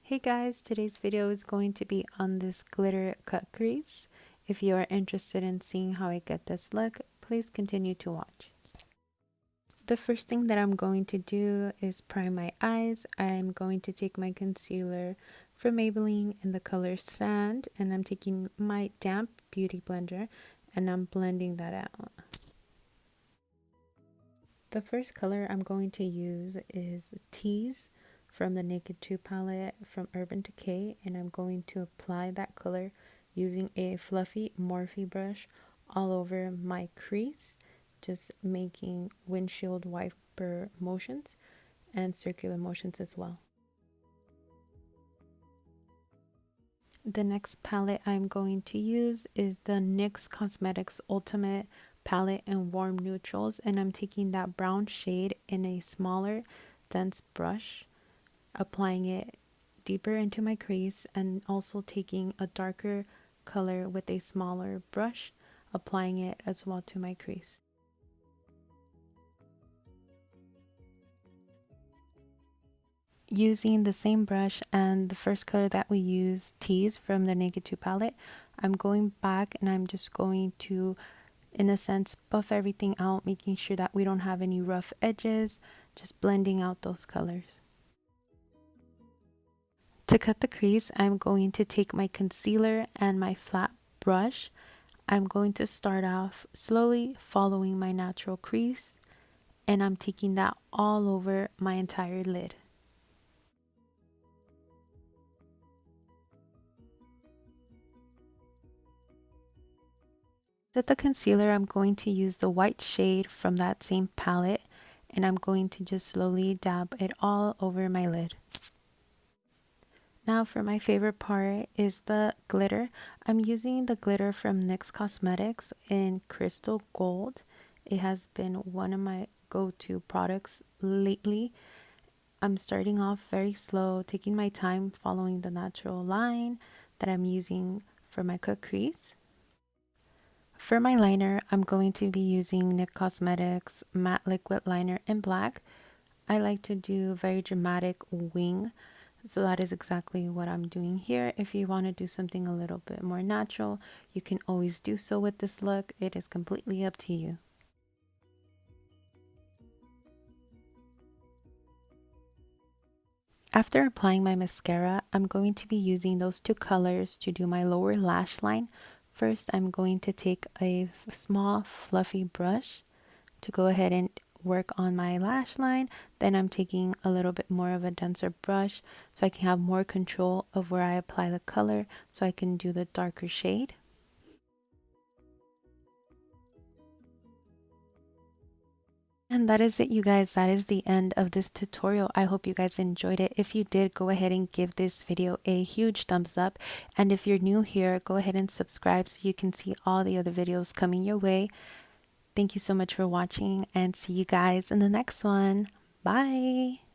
Hey guys, today's video is going to be on this glitter cut crease. If you are interested in seeing how I get this look, please continue to watch. The first thing that I'm going to do is prime my eyes. I'm going to take my concealer from Maybelline in the color Sand, and I'm taking my damp beauty blender and I'm blending that out. The first color I'm going to use is Tease from the Naked 2 palette from Urban Decay, and I'm going to apply that color using a fluffy Morphe brush all over my crease, just making windshield wiper motions and circular motions as well. The next palette I'm going to use is the NYX Cosmetics Ultimate palette in Warm Neutrals, and I'm taking that brown shade in a smaller dense brush, applying it deeper into my crease, and also taking a darker color with a smaller brush, applying it as well to my crease. Using the same brush and the first color that we use, Tease from the Naked 2 palette, I'm going back and I'm just going to, in a sense, buff everything out, making sure that we don't have any rough edges, just blending out those colors. To cut the crease, I'm going to take my concealer and my flat brush. I'm going to start off slowly following my natural crease, and I'm taking that all over my entire lid. With the concealer, I'm going to use the white shade from that same palette, and I'm going to just slowly dab it all over my lid. Now for my favorite part is the glitter. I'm using the glitter from NYX Cosmetics in Crystal Gold. It has been one of my go-to products lately. I'm starting off very slow, taking my time following the natural line that I'm using for my cut crease. For my liner, I'm going to be using NYX Cosmetics Matte Liquid Liner in black. I like to do very dramatic wing, so that is exactly what I'm doing here. If you want to do something a little bit more natural, you can always do so with this look. It is completely up to you. After applying my mascara, I'm going to be using those two colors to do my lower lash line. First, I'm going to take a small fluffy brush to go ahead and work on my lash line. Then I'm taking a little bit more of a denser brush so I can have more control of where I apply the color, so I can do the darker shade. And that is it, you guys. That is the end of this tutorial. I hope you guys enjoyed it. If you did, go ahead and give this video a huge thumbs up. And if you're new here, go ahead and subscribe so you can see all the other videos coming your way. Thank you so much for watching, and see you guys in the next one. Bye!